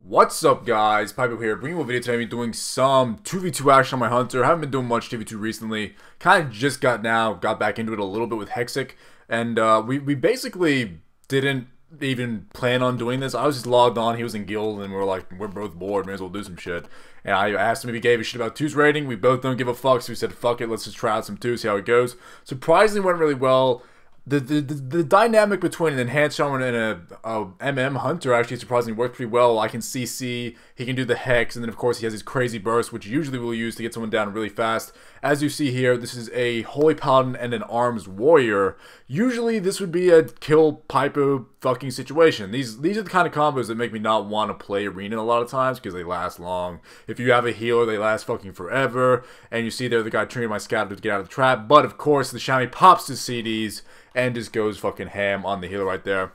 What's up, guys? Pypo here, bringing you a video today. I'm doing some 2v2 action on my Hunter. Haven't been doing much 2v2 recently. Kind of just got back into it a little bit with Hexic. And we basically didn't even plan on doing this. I was just logged on, he was in guild, and we were like, we're both bored, may as well do some shit. And I asked him if he gave a shit about 2's rating. We both don't give a fuck, so we said, fuck it, let's just try out some 2, see how it goes. Surprisingly went really well. The dynamic between an Enhanced Shaman and a MM Hunter actually surprisingly worked pretty well. I can CC, he can do the Hex, and then of course he has his crazy burst, which usually we'll use to get someone down really fast. As you see here, this is a Holy Paladin and an Arms Warrior. Usually this would be a kill Pypo fucking situation. These are the kind of combos that make me not want to play Arena a lot of times because they last long. If you have a healer, they last fucking forever. And you see there the guy triggering my scatter to get out of the trap. But of course the Shaman pops his CDs and just goes fucking ham on the healer right there.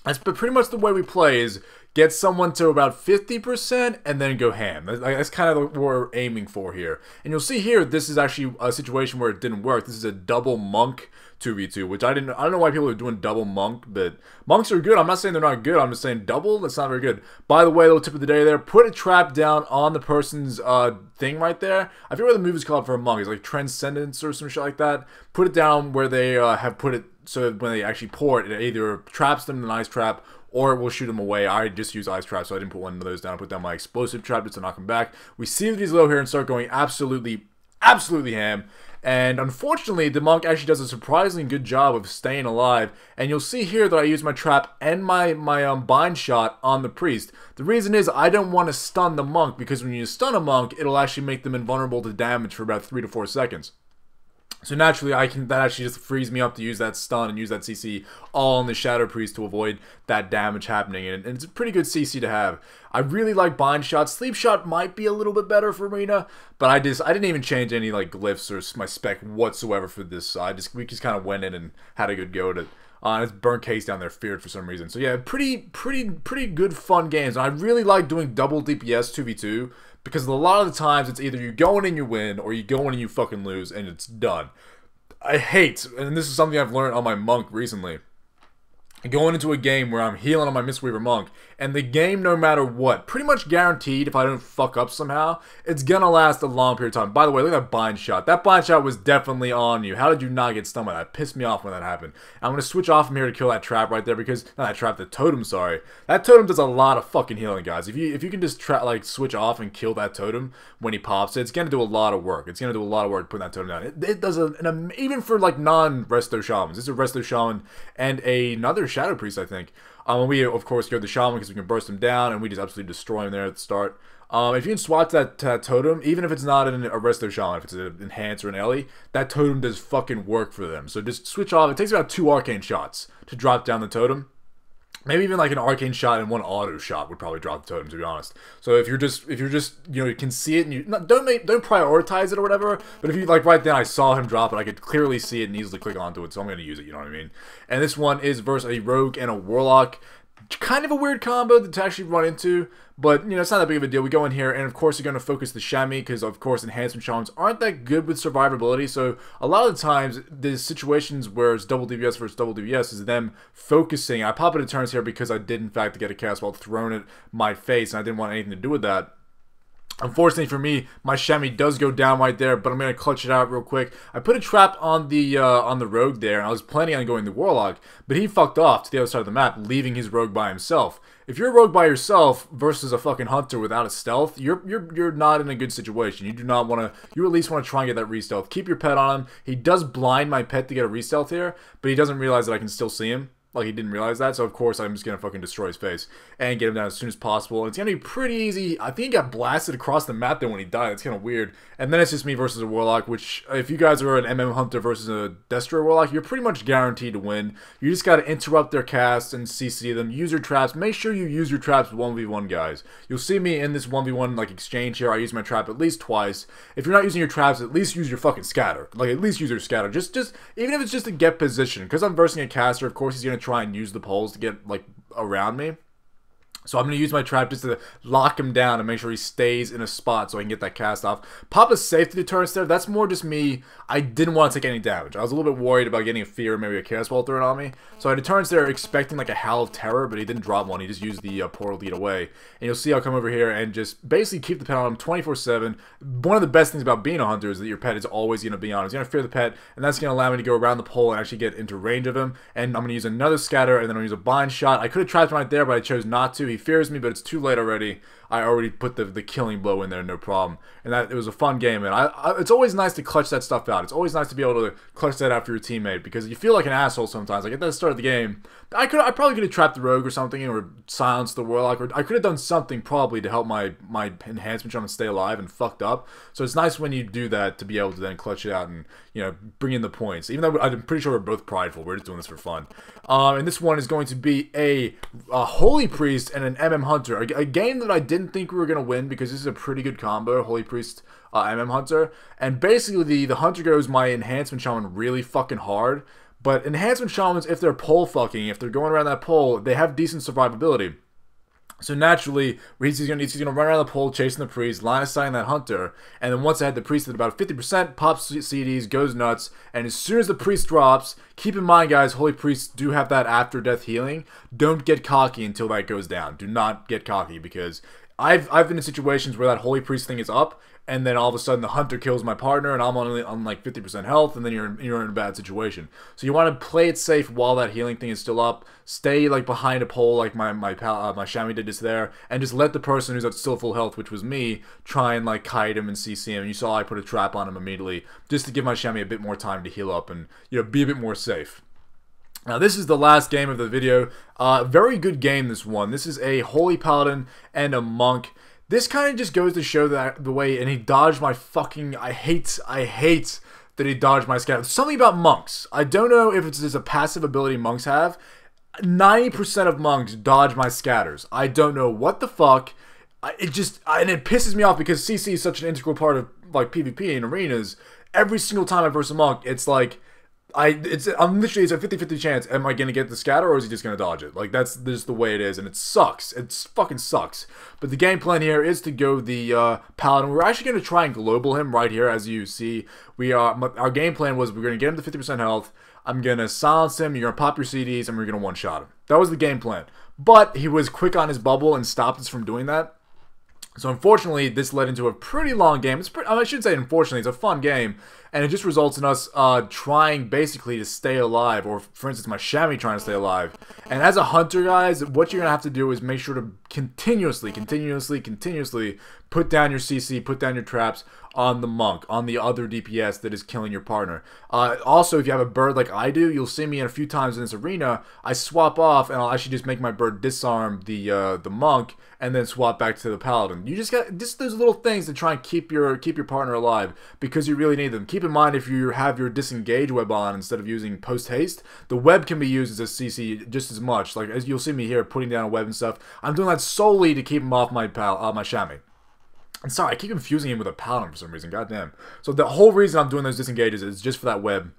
That's pretty much the way we play, is get someone to about 50% and then go ham. That's kind of what we're aiming for here. And you'll see here, this is actually a situation where it didn't work. This is a double monk 2v2, which I don't know why people are doing double monk, but monks are good. I'm not saying they're not good. I'm just saying double, that's not very good. By the way, little tip of the day there, put a trap down on the person's thing right there. I forget what the move is called for a monk. It's like Transcendence or some shit like that. Put it down where they have put it so that when they actually pour it, it either traps them in an ice trap or it will shoot them away. I just use ice trap, so I didn't put one of those down. I put down my explosive trap just to knock him back. We see that he's low here and start going absolutely ham. And unfortunately, the monk actually does a surprisingly good job of staying alive. And you'll see here that I use my trap and my bind shot on the priest. The reason is I don't want to stun the monk, because when you stun a monk, it'll actually make them invulnerable to damage for about 3 to 4 seconds. So naturally, that actually just frees me up to use that stun and use that CC all on the Shadow Priest to avoid that damage happening. And it's a pretty good CC to have. I really like Bind Shot. Sleep Shot might be a little bit better for Arena, but I didn't even change any like glyphs or my spec whatsoever for this. We just kind of went in and had a good go at it. It's burnt case down there, feared for some reason. So yeah, pretty good fun games. And I really like doing double DPS 2v2 because a lot of the times it's either you go in and you win, or you go in and you fucking lose, and it's done. I hate, and this is something I've learned on my monk recently, going into a game where I'm healing on my Mistweaver monk, and the game, no matter what, pretty much guaranteed, if I don't fuck up somehow, it's gonna last a long period of time. By the way, look at that bind shot. That bind shot was definitely on you. How did you not get stunned by that? It pissed me off when that happened. I'm gonna switch off from here to kill that trap right there, because, not that trap, the totem, sorry. That totem does a lot of fucking healing, guys. If you can just switch off and kill that totem when he pops it, it's gonna do a lot of work. It's gonna do a lot of work putting that totem down. It does even for like non-resto shamans. This is a resto shaman and another Shadow Priest, I think. We, of course, go to the Shaman because we can burst him down, and we just absolutely destroy him there at the start. If you can swat that totem, even if it's not an Resto Shaman, if it's an Enhance or an Ellie, that totem does fucking work for them. So just switch off. It takes about 2 arcane shots to drop down the totem. Maybe even like an arcane shot and 1 auto shot would probably drop the totem, to be honest. So if you're just you can see it and you don't prioritize it or whatever, but if you like right then I saw him drop it, I could clearly see it and easily click onto it, so I'm gonna use it, you know what I mean? And this one is versus a rogue and a warlock. Kind of a weird combo to actually run into, but it's not that big of a deal. We go in here, and of course you're going to focus the Shaman, because of course Enhancement Shamans aren't that good with survivability. So a lot of the times the situations where it's double DPS versus double DPS is them focusing. I pop into turns here because I did in fact get a cast while thrown at my face, and I didn't want anything to do with that. Unfortunately for me, my Shaman does go down right there, but I'm going to clutch it out real quick. I put a trap on the rogue there, and I was planning on going the warlock, but he fucked off to the other side of the map, leaving his rogue by himself. If you're a rogue by yourself versus a fucking hunter without a stealth, you're not in a good situation. You do not want to, you at least want to try and get that re-stealth. Keep your pet on him. He does blind my pet to get a re-stealth here, but he doesn't realize that I can still see him. Like, he didn't realize that, so of course I'm just gonna fucking destroy his face and get him down as soon as possible. And it's gonna be pretty easy. I think he got blasted across the map there when he died. It's kind of weird. And then it's just me versus a warlock, which if you guys are an MM hunter versus a Destroyer warlock, you're pretty much guaranteed to win. You just gotta interrupt their casts and CC them. Use your traps. Make sure you use your traps 1v1, guys. You'll see me in this 1v1 like exchange here. I use my trap at least twice. If you're not using your traps, at least use your fucking scatter. Like, at least use your scatter. Just even if it's just to get position. Because I'm versing a caster, of course he's gonna try and use the poles to get like around me. So I'm going to use my trap just to lock him down and make sure he stays in a spot so I can get that cast off. Pop a safety deterrence there. That's more just me. I didn't want to take any damage. I was a little bit worried about getting a fear, maybe a chaos ball thrown on me. So I deterrence there expecting like a howl of terror, but he didn't drop one. He just used the portal lead away. And you'll see I'll come over here and just basically keep the pet on him 24/7. One of the best things about being a hunter is that your pet is always going to be on. He's going to fear the pet, and that's going to allow me to go around the pole and actually get into range of him. And I'm going to use another scatter, and then I'm going to use a bind shot. I could have trapped him right there, but I chose not to. He fears me, but it's too late already. I already put the killing blow in there, no problem. And that it was a fun game, and it's always nice to clutch that stuff out. It's always nice to be able to clutch that out for your teammate, because you feel like an asshole sometimes. Like at the start of the game, I probably could have trapped the rogue or something, or silenced the warlock, or I could have done something probably to help my enhancement shaman stay alive, and fucked up. So it's nice when you do that to be able to then clutch it out and, you know, bring in the points. Even though I'm pretty sure we're both prideful, we're just doing this for fun. And this one is going to be a Holy Priest and an MM Hunter, a game that I didn't think we were going to win, because this is a pretty good combo, Holy Priest, MM Hunter. And basically the Hunter goes my Enhancement Shaman really fucking hard. But Enhancement Shamans, if they're pole fucking, if they're going around that pole, they have decent survivability. So naturally, he's going to run around the pole chasing the priest, line of sighting that hunter, and then once I had the priest at about 50%, pops CDs, goes nuts, and as soon as the priest drops, keep in mind guys, Holy Priests do have that after death healing. Don't get cocky until that goes down. Do not get cocky, because I've been in situations where that Holy Priest thing is up, and then all of a sudden the hunter kills my partner, and I'm only on like 50% health, and then you're in a bad situation. So you want to play it safe while that healing thing is still up. Stay like behind a pole, like my Shaman did just there, and just let the person who's at still full health, which was me, try and like kite him and CC him. And you saw I put a trap on him immediately, just to give my Shaman a bit more time to heal up and, you know, be a bit more safe. Now this is the last game of the video. Very good game, this one. This is a Holy Paladin and a Monk. This kind of just goes to show that the way, and he dodged my fucking, I hate that he dodged my scatter. Something about monks. I don't know if it's just a passive ability monks have. 90% of monks dodge my scatters. I don't know what the fuck. And it pisses me off, because CC is such an integral part of like PvP and arenas. Every single time I verse a monk, it's like, it's a 50-50 chance. Am I gonna get the scatter, or is he just gonna dodge it? Like, that's just the way it is, and it sucks. It fucking sucks. But the game plan here is to go the Paladin. We're actually gonna try and global him right here, as you see. Our game plan was we're gonna get him to 50% health. I'm gonna silence him. You're gonna pop your CDs, and we're gonna one-shot him. That was the game plan. But he was quick on his bubble and stopped us from doing that. So unfortunately, this led into a pretty long game. I shouldn't say unfortunately, it's a fun game. And it just results in us trying basically to stay alive. Or for instance, my Shaman trying to stay alive. And as a hunter, guys, what you're going to have to do is make sure to continuously put down your CC, put down your traps on the monk, on the other DPS that is killing your partner. Also, if you have a bird like I do, you'll see me in a few times in this arena, I swap off and I'll actually just make my bird disarm the monk and then swap back to the paladin. You just got just those little things to try and keep your partner alive, because you really need them. Keep in mind, if you have your disengage web on instead of using post haste, the web can be used as a CC just as much. Like, as you'll see me here putting down a web and stuff, I'm doing that solely to keep him off my Shaman. And sorry, I keep confusing him with a paladin for some reason, goddamn. So the whole reason I'm doing those disengages is just for that web.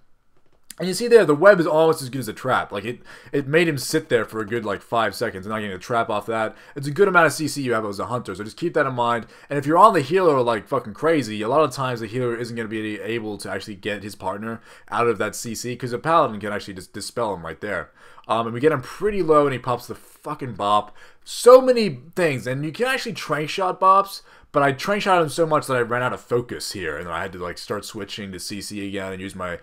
And you see there, the web is almost as good as a trap. Like, it made him sit there for a good, like, 5 seconds and not getting a trap off that. It's a good amount of CC you have as a hunter, so just keep that in mind. And if you're on the healer like fucking crazy, a lot of times the healer isn't going to be able to actually get his partner out of that CC, because a paladin can actually just dispel him right there. And we get him pretty low, and he pops the fucking bop. So many things, and you can actually trank shot bops, but I trank shot him so much that I ran out of focus here, and I had to like start switching to CC again and use my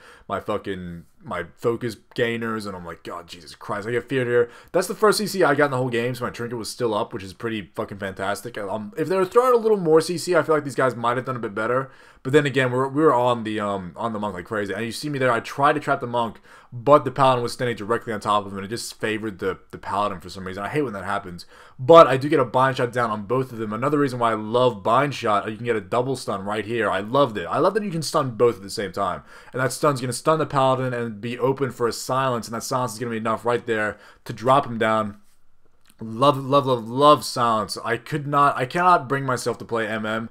focus gainers, and I'm like, God, Jesus Christ, I get feared here. That's the first CC I got in the whole game, so my trinket was still up, which is pretty fucking fantastic. If they were throwing a little more CC, I feel like these guys might have done a bit better. But then again, we were on the monk like crazy, and you see me there. I tried to trap the monk, but the paladin was standing directly on top of him, and it just favored the paladin for some reason. I hate when that happens, but I do get a bind shot down on both of them. Another reason why I love bind shot, you can get a double stun right here. I loved it. I love that you can stun both at the same time, and that stun's gonna stun the paladin and be open for a silence, and that silence is gonna be enough right there to drop him down. Love silence. I cannot bring myself to play BM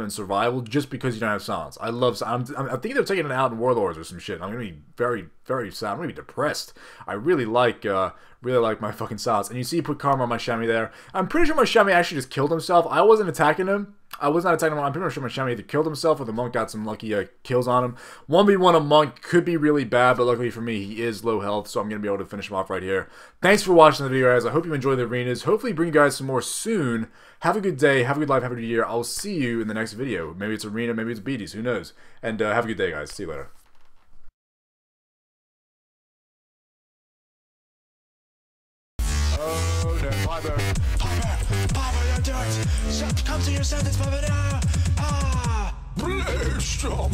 and survival just because you don't have silence. I love silence. I think they're taking it out in Warlords or some shit. I'm gonna be very sad. I'm gonna be depressed. I really like Really like my fucking sauce. And you see he put karma on my Shaman there. I'm pretty sure my Shaman actually just killed himself. I wasn't attacking him. I was not attacking him. I'm pretty sure my Shaman either killed himself or the monk got some lucky kills on him. 1v1 a monk could be really bad, but luckily for me, he is low health, so I'm going to be able to finish him off right here. Thanks for watching the video, guys. I hope you enjoyed the arenas. Hopefully bring you guys some more soon. Have a good day. Have a good life. Have a good year. I'll see you in the next video. Maybe it's arena. Maybe it's BDs. Who knows? And have a good day, guys. See you later. Oh, no. Pypo. Pypo, don't do it! Come to your senses, Pypo, now! Ah! Blast 'em!